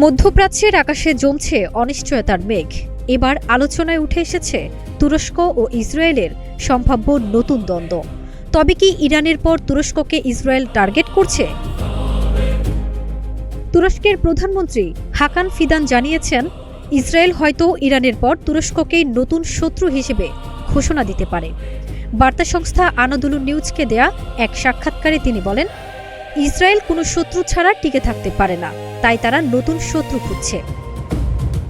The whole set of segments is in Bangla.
মধ্যপ্রাচ্যের আকাশে জমছে অনিশ্চয়তার মেঘ। এবার আলোচনায় উঠে এসেছে তুরস্ক ও ইসরায়েলের সম্ভাব্য নতুন দ্বন্দ্ব। তবে কি ইরানের পর তুরস্ককে ইসরায়েল টার্গেট করছে? তুরস্কের প্রধানমন্ত্রী হাকান ফিদান জানিয়েছেন, ইসরায়েল হয়তো ইরানের পর তুরস্ককেই নতুন শত্রু হিসেবে ঘোষণা দিতে পারে। বার্তা সংস্থা আনাদুলু নিউজকে দেয়া এক সাক্ষাৎকারে তিনি বলেন, ইসরায়েল কোনো শত্রু ছাড়া টিকে থাকতে পারে না, তাই তারা নতুন শত্রু খুঁজছে।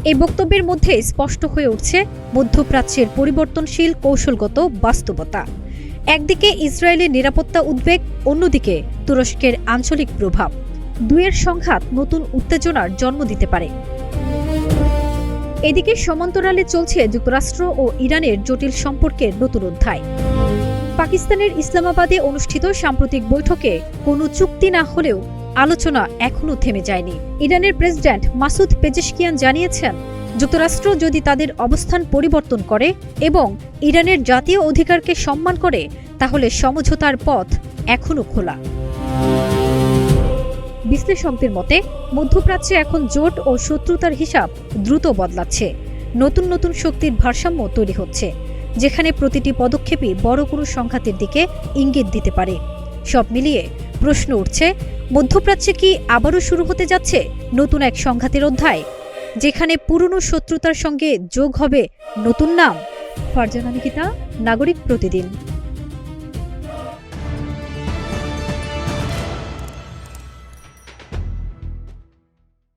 এই বক্তব্যের মধ্যে স্পষ্ট হয়ে উঠছে মধ্যপ্রাচ্যের পরিবর্তনশীল কৌশলগত বাস্তবতা। একদিকে ইসরায়েলের নিরাপত্তা উদ্বেগ, অন্যদিকে তুরস্কের আঞ্চলিক প্রভাব। দুয়ের সংঘাত নতুন উত্তেজনার জন্ম দিতে পারে। এদিকে সমান্তরালে চলছে যুক্তরাষ্ট্র ও ইরানের জটিল সম্পর্কের নতুন অধ্যায়। পাকিস্তানের ইসলামাবাদে অনুষ্ঠিত সাম্প্রতিক বৈঠকে কোনো চুক্তি না হলেও আলোচনা এখনও থেমে যায়নি। ইরানের প্রেসিডেন্ট মাসুদ পেজেশকিয়ান জানিয়েছেন, যুক্তরাষ্ট্র যদি তাদের অবস্থান পরিবর্তন করে এবং ইরানের জাতীয় অধিকারকে সম্মান করে, তাহলে সমঝোতার পথ এখনও খোলা। বিশ্লেষকদের মতে, মধ্যপ্রাচ্যে এখন জোট ও শত্রুতার হিসাব দ্রুত বদলাচ্ছে। নতুন নতুন শক্তির ভারসাম্য তৈরি হচ্ছে, যেখানে প্রতিটি পদক্ষেপই বড় কোনো সংঘাতের দিকে ইঙ্গিত দিতে পারে। সব মিলিয়ে প্রশ্ন উঠছে, মধ্যপ্রাচ্যে কি আবারও শুরু হতে যাচ্ছে নতুন এক সংঘাতের অধ্যায়, যেখানে পুরনো শত্রুতার সঙ্গে যোগ হবে নতুন নাম? ফারজানা নিকিতা, নাগরিক প্রতিদিন।